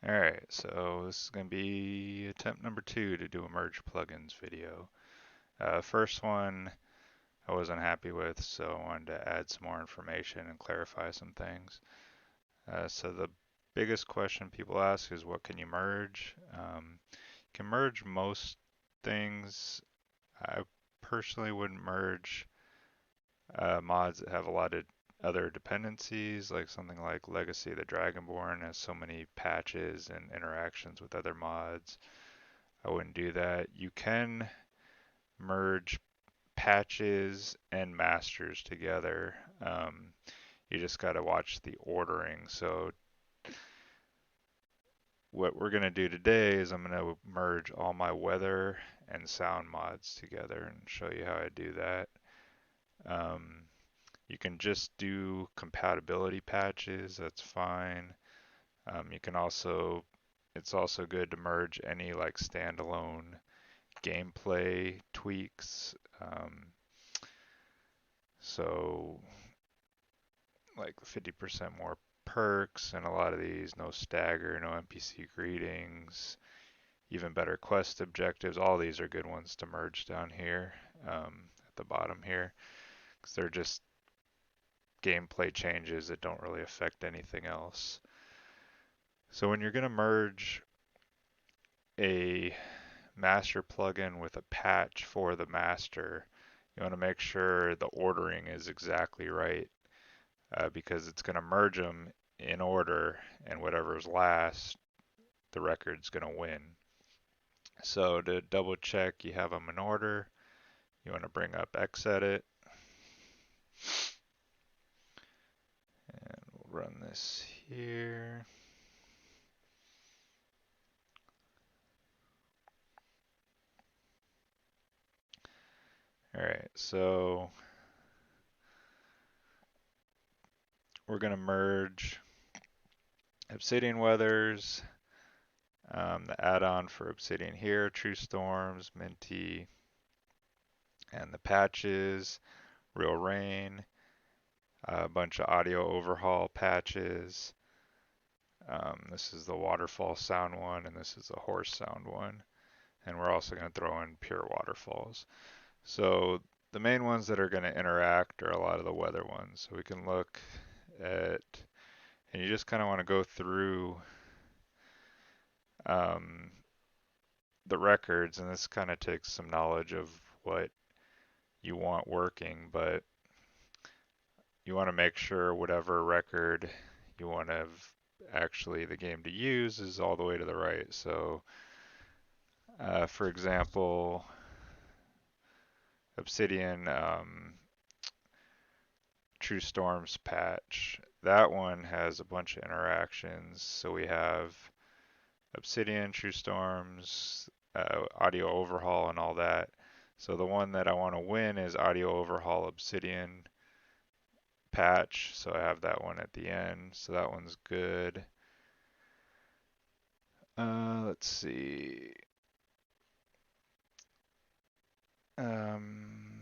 Alright, so this is going to be attempt number 2 to do a merge plugins video. First one I wasn't happy with, so I wanted to add some more information and clarify some things. So the biggest question people ask is what can you merge? You can merge most things. I personally wouldn't merge mods that have a lot of other dependencies, like something like Legacy of the Dragonborn has so many patches and interactions with other mods. I wouldn't do that. You can merge patches and masters together. You just got to watch the ordering. So what we're going to do today is I'm going to merge all my weather and sound mods together and show you how I do that. Um, you can just do compatibility patches, that's fine. You can also, it's also good to merge any like standalone gameplay tweaks. So like 50% more perks and a lot of these, no stagger, no NPC greetings, even better quest objectives. All these are good ones to merge down here at the bottom here because they're just gameplay changes that don't really affect anything else. So when you're going to merge a master plugin with a patch for the master, you want to make sure the ordering is exactly right because it's going to merge them in order, and whatever's last, the record's going to win. So to double check you have them in order, you want to bring up Xedit, and we'll run this here. All right, so we're going to merge Obsidian Weathers, the add-on for Obsidian here, True Storms, Minty, and the patches, Real Rain, a bunch of audio overhaul patches. This is the waterfall sound one, and this is the horse sound one. And we're also going to throw in pure waterfalls. So the main ones that are going to interact are a lot of the weather ones. So we can look at, and you just kind of want to go through um, the records, and this kind of takes some knowledge of what you want working, but you want to make sure whatever record you want to have actually the game to use is all the way to the right. So for example, Obsidian True Storms patch, that one has a bunch of interactions. So we have Obsidian, True Storms, audio overhaul, and all that. So the one that I want to win is audio overhaul Obsidian patch. So I have that one at the end. So that one's good. Let's see.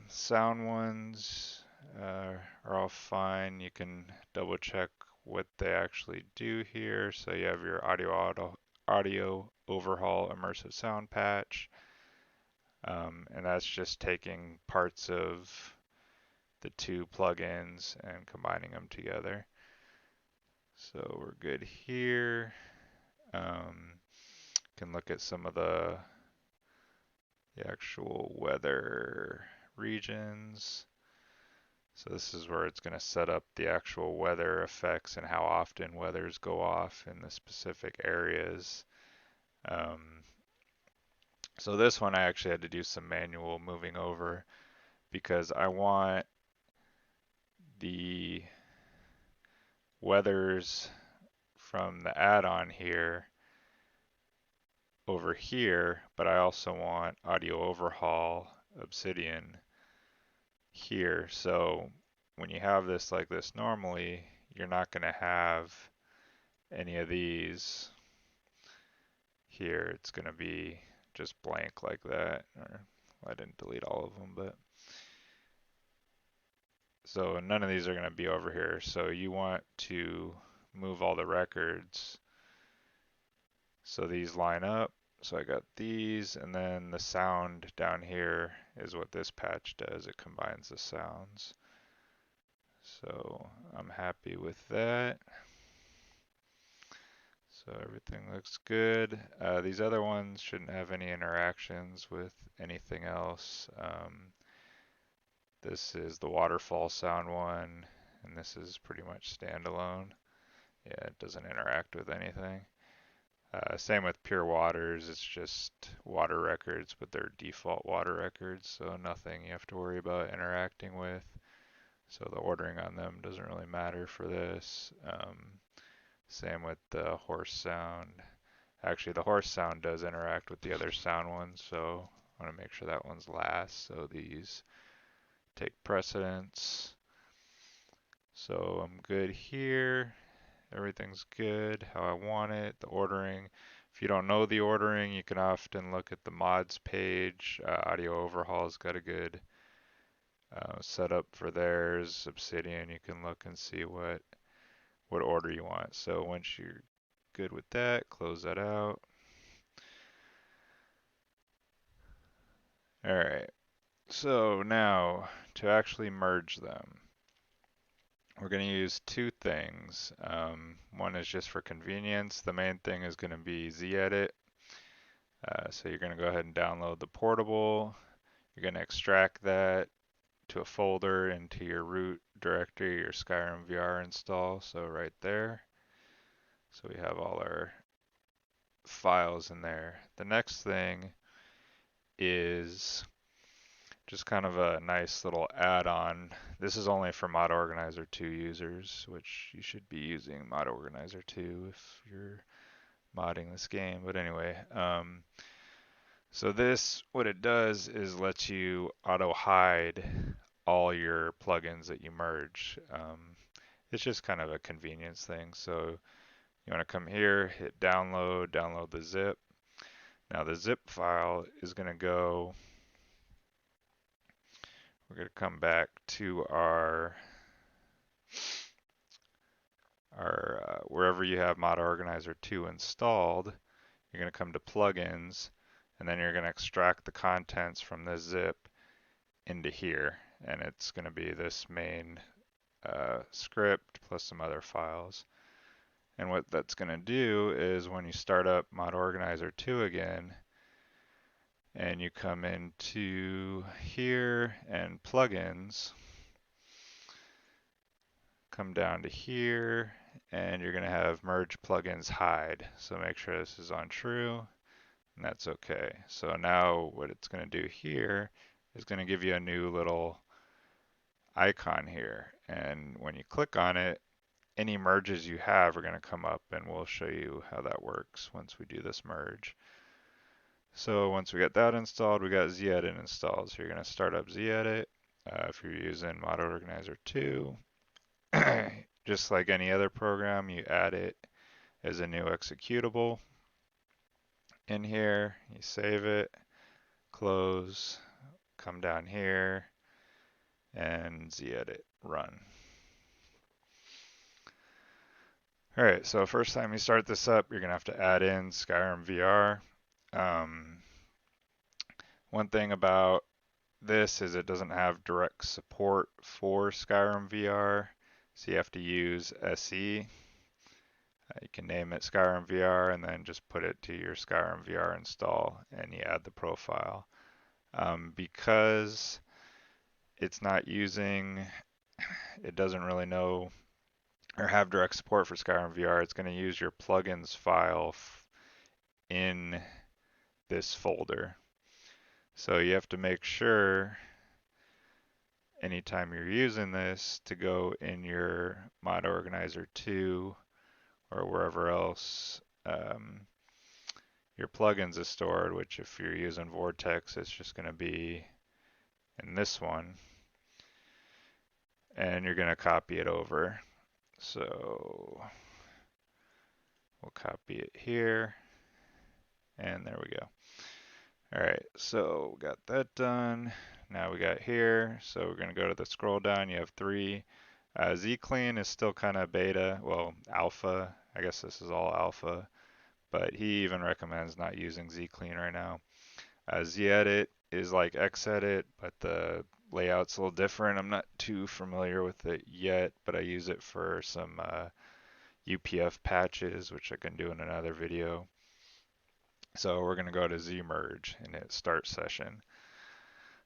Sound ones are all fine. You can double check what they actually do here. So you have your audio overhaul immersive sound patch, and that's just taking parts of the two plugins and combining them together. So we're good here. Can look at some of the actual weather regions. So this is where it's going to set up the actual weather effects and how often weathers go off in the specific areas. Um, so this one I actually had to do some manual moving over because I want the weathers from the add-on here over here, but I also want audio overhaul Obsidian here. So when you have this like this normally, you're not going to have any of these here. It's going to be just blank like that. Or well, I didn't delete all of them, but so none of these are going to be over here. So you want to move all the records So these line up. So I got these, and then the sound down here is what this patch does. It combines the sounds. So I'm happy with that. So everything looks good. These other ones shouldn't have any interactions with anything else. This is the waterfall sound one, and this is pretty much standalone. Yeah, it doesn't interact with anything. Same with Pure Waters, it's just water records, but they're default water records, so nothing you have to worry about interacting with. So the ordering on them doesn't really matter for this. Same with the horse sound. Actually, the horse sound does interact with the other sound ones, so I want to make sure that one's last, so these take precedence. So I'm good here. Everything's good how I want it. The ordering, if you don't know the ordering, you can often look at the mods page. Audio Overhaul's got a good setup for theirs. Obsidian, you can look and see what order you want. So once you're good with that, close that out. All right. So now to actually merge them, we're going to use two things. One is just for convenience. The main thing is going to be ZEdit. So you're going to go ahead and download the portable. You're going to extract that to a folder into your root directory, your SkyrimVR install. So right there. So we have all our files in there. The next thing is just kind of a nice little add-on. This is only for Mod Organizer 2 users, which you should be using Mod Organizer 2 if you're modding this game. But anyway, so this, what it does is lets you auto-hide all your plugins that you merge. It's just kind of a convenience thing. So you want to come here, hit download, download the zip. Now the zip file is going to go, we're going to come back to our wherever you have Mod Organizer 2 installed. You're going to come to plugins, and then you're going to extract the contents from this zip into here, and it's going to be this main script plus some other files. And what that's going to do is when you start up Mod Organizer 2 again, and you come into here and plugins, come down to here, and you're going to have merge plugins hide. So make sure this is on true, and that's okay. So now what it's going to do here is going to give you a new little icon here. And when you click on it, any merges you have are going to come up, and we'll show you how that works once we do this merge. So once we get that installed, we got ZEdit installed. So you're going to start up ZEdit. If you're using Mod Organizer 2, just like any other program, you add it as a new executable in here. You save it, close, come down here, and ZEdit, run. All right, so first time you start this up, you're going to have to add in SkyrimVR. One thing about this is it doesn't have direct support for SkyrimVR, so you have to use SE. You can name it SkyrimVR and then just put it to your SkyrimVR install, and you add the profile. Because it's not using, it doesn't really know or have direct support for SkyrimVR, it's going to use your plugins file in this folder. So you have to make sure anytime you're using this to go in your Mod Organizer 2 or wherever else your plugins is stored, which if you're using Vortex, it's just going to be in this one. And you're going to copy it over. So we'll copy it here. And there we go. All right, so we got that done. Now we got here. So we're going to go to the scroll down. You have 3. Zclean is still kind of beta, well, alpha. I guess this is all alpha. but he even recommends not using zclean right now. ZEdit is like xedit, but the layout's a little different. I'm not too familiar with it yet, but I use it for some UPF patches, which I can do in another video. So we're going to go to zmerge and hit start session.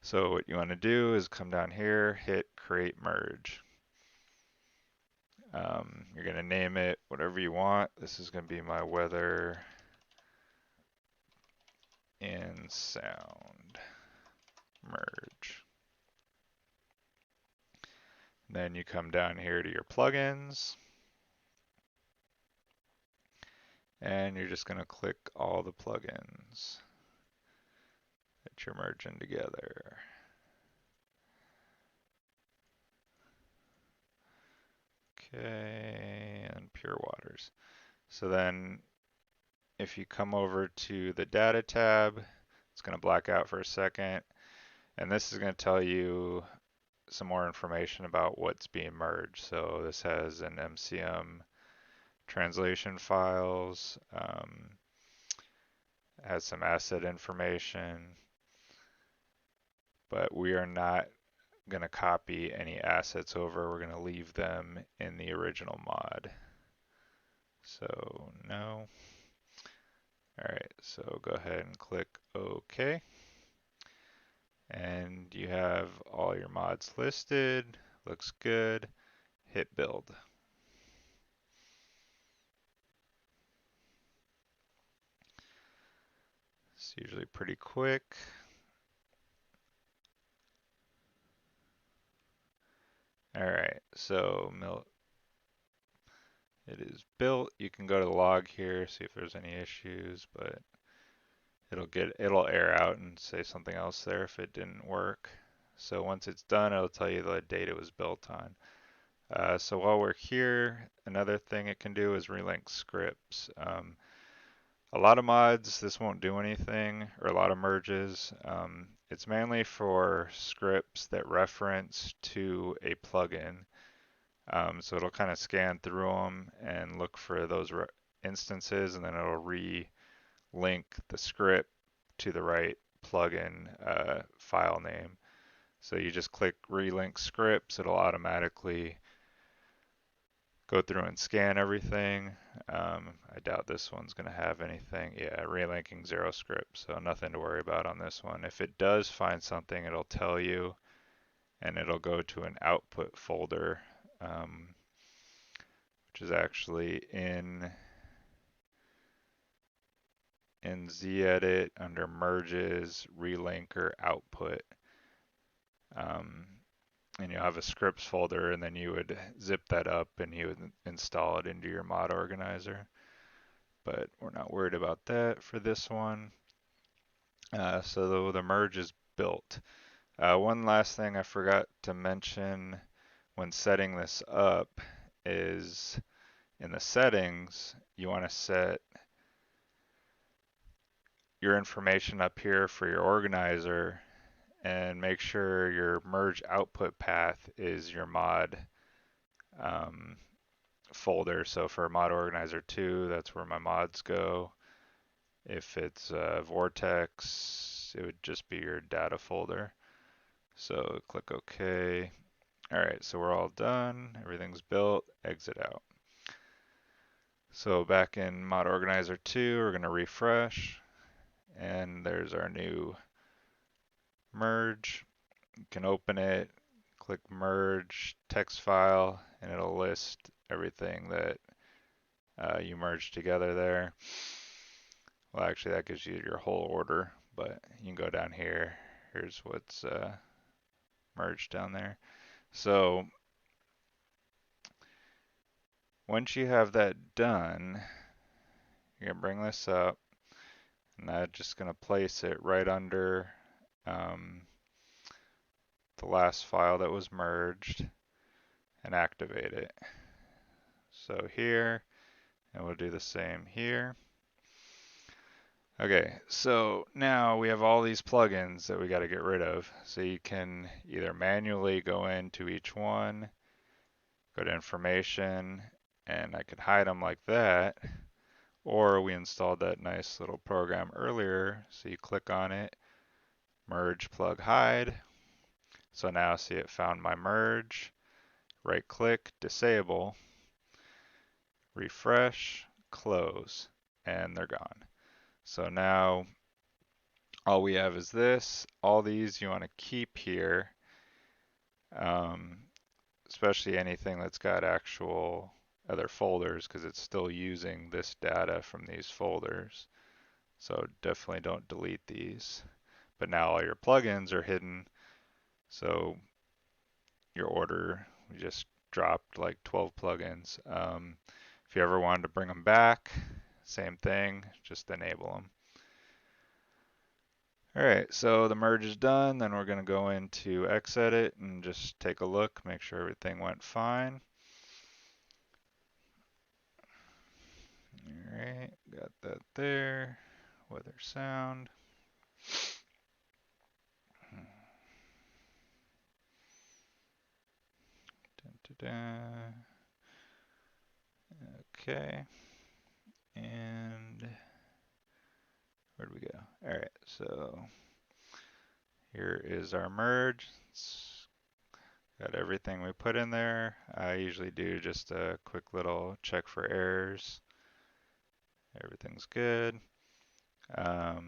So what you want to do is come down here, hit create merge. You're going to name it whatever you want. This is going to be my weather and sound merge. Then you come down here to your plugins, and you're just going to click all the plugins that you're merging together. Okay, and Pure Waters. So then if you come over to the data tab, it's going to black out for a second, and this is going to tell you some more information about what's being merged. So this has an MCM translation files, has some asset information, but we are not going to copy any assets over. We're going to leave them in the original mod. So no. All right, so go ahead and click OK. And you have all your mods listed. Looks good. Hit build. It's usually pretty quick. All right, so it is built. You can go to the log here, see if there's any issues, but it'll error out and say something else there if it didn't work. So once it's done, it'll tell you the date it was built on. So while we're here, another thing it can do is relink scripts. A lot of mods, this won't do anything, or a lot of merges. It's mainly for scripts that reference to a plugin. So it'll kind of scan through them and look for those instances, and then it'll re-link the script to the right plugin file name. So you just click relink scripts, it'll automatically go through and scan everything. I doubt this one's going to have anything. Yeah, relinking 0 script, so nothing to worry about on this one. If it does find something, it'll tell you, and it'll go to an output folder, which is actually in ZEdit under merges, relinker, output. And you'll have a scripts folder, and then you would zip that up and you would install it into your mod organizer. But we're not worried about that for this one. So the merge is built. One last thing I forgot to mention when setting this up is in the settings, you want to set your information up here for your organizer and make sure your merge output path is your mod folder. So for mod organizer 2, that's where my mods go. If it's Vortex, it would just be your data folder. So click OK. All right, so we're all done. Everything's built. Exit out. So back in mod organizer 2, we're going to refresh, and there's our new merge. You can open it, click merge text file, and it'll list everything that you merged together there. Well, actually, that gives you your whole order, but you can go down here. Here's what's merged down there. So once you have that done, you're going to bring this up, and I'm just going to place it right under the last file that was merged and activate it. So here, and we'll do the same here. Okay, so now we have all these plugins that we got to get rid of. So you can either manually go into each one, go to information, and I could hide them like that, or we installed that nice little program earlier. So you click on it, merge, plug, hide. So now see it found my merge, right click, disable, refresh, close, and they're gone. So now all we have is this. All these you want to keep here, um, especially anything that's got actual other folders because it's still using this data from these folders. So definitely don't delete these. But now all your plugins are hidden. So your order, we just dropped like 12 plugins. If you ever wanted to bring them back, same thing, just enable them. All right, so the merge is done. Then we're going to go into Xedit and just take a look, make sure everything went fine. All right, got that there. Weather sound. Dun, dun, dun. Okay, and where'd we go? All right, so here is our merge. It's got everything we put in there. I usually do just a quick little check for errors. Everything's good. I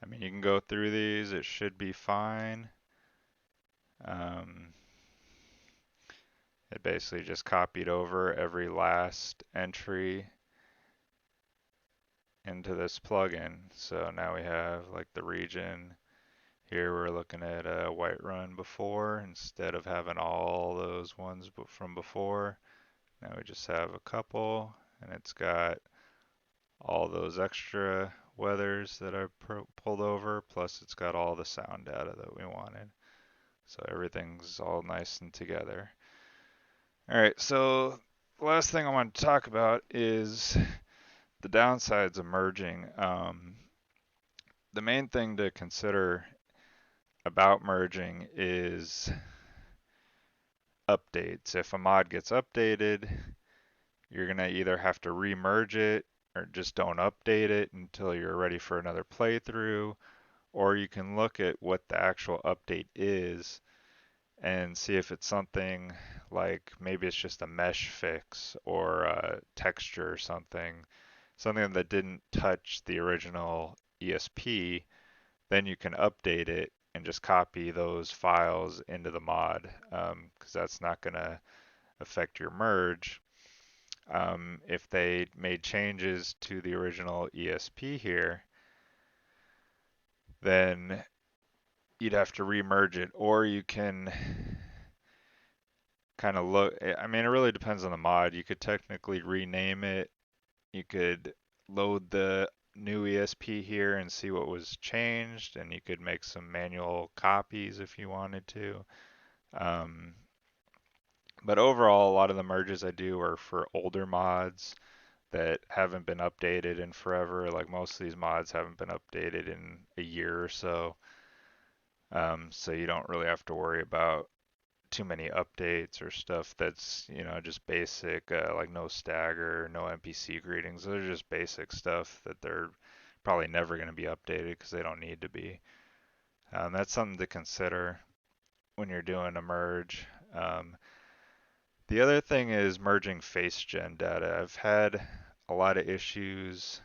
mean, you can go through these. It should be fine. It basically just copied over every last entry into this plugin. So now we have like the region. Here we're looking at a Whiterun before instead of having all those ones from before. Now we just have a couple, and it's got all those extra weathers that I pulled over, plus it's got all the sound data that we wanted. So everything's all nice and together. All right, so the last thing I want to talk about is the downsides of merging. The main thing to consider about merging is updates. If a mod gets updated, you're going to either have to re-merge it or just don't update it until you're ready for another playthrough, or you can look at what the actual update is and see if it's something like maybe it's just a mesh fix or a texture or something that didn't touch the original ESP. Then you can update it and just copy those files into the mod, because that's not going to affect your merge. If they made changes to the original ESP here, then you'd have to remerge it, or you can kind of look. I mean, it really depends on the mod. You could technically rename it. You could load the new ESP here and see what was changed, and you could make some manual copies if you wanted to. Um, but overall, a lot of the merges I do are for older mods that haven't been updated in forever. Like most of these mods haven't been updated in a year or so. So you don't really have to worry about too many updates or stuff that's, just basic, like no stagger, no NPC greetings. Those are just basic stuff that they're probably never going to be updated because they don't need to be. That's something to consider when you're doing a merge. The other thing is merging face gen data. I've had a lot of issues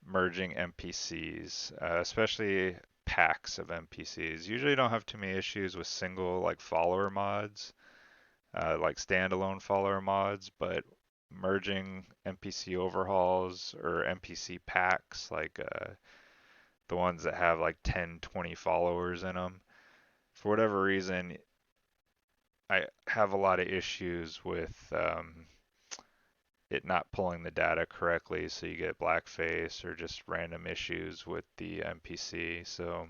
merging NPCs, especially packs of NPCs. Usually don't have too many issues with single like follower mods, like standalone follower mods, but merging NPC overhauls or NPC packs, like the ones that have like 10, 20 followers in them, for whatever reason, I have a lot of issues with it not pulling the data correctly, so you get blackface or just random issues with the NPC. So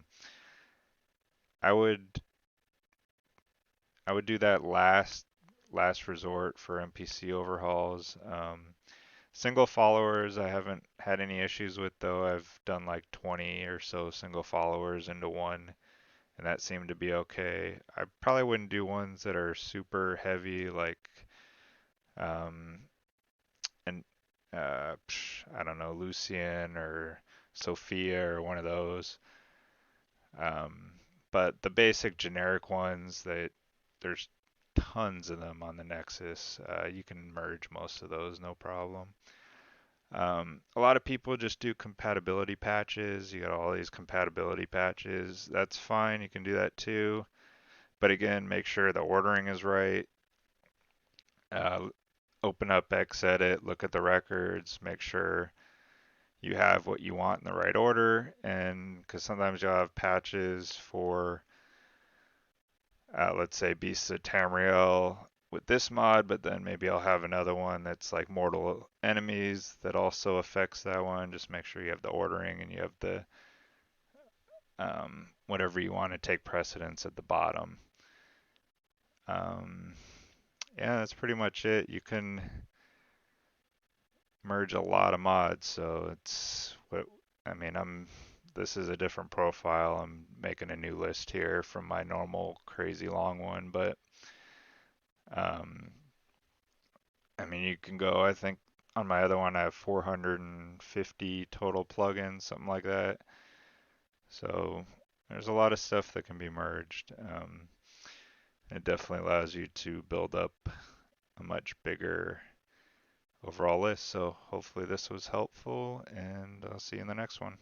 I would I would do that last resort for NPC overhauls. Single followers I haven't had any issues with though. I've done like 20 or so single followers into one, and that seemed to be okay. I probably wouldn't do ones that are super heavy, like um, and I don't know, Lucian or Sophia or one of those. Um, but the basic generic ones, there's tons of them on the Nexus. You can merge most of those, no problem. A lot of people just do compatibility patches. You got all these compatibility patches. That's fine. You can do that too. But again, make sure the ordering is right. Uh, Open up Xedit, look at the records, make sure you have what you want in the right order. And because sometimes you'll have patches for, let's say, Beasts of Tamriel with this mod, but then maybe I'll have another one that's like mortal enemies that also affects that one. Just make sure you have the ordering and you have the whatever you want to take precedence at the bottom. Um, yeah, that's pretty much it. You can merge a lot of mods, so it's what I mean. This is a different profile. I'm making a new list here from my normal crazy long one, but um, I mean, you can go. I think on my other one, I have 450 total plugins, something like that. So there's a lot of stuff that can be merged. It definitely allows you to build up a much bigger overall list. So hopefully this was helpful, and I'll see you in the next one.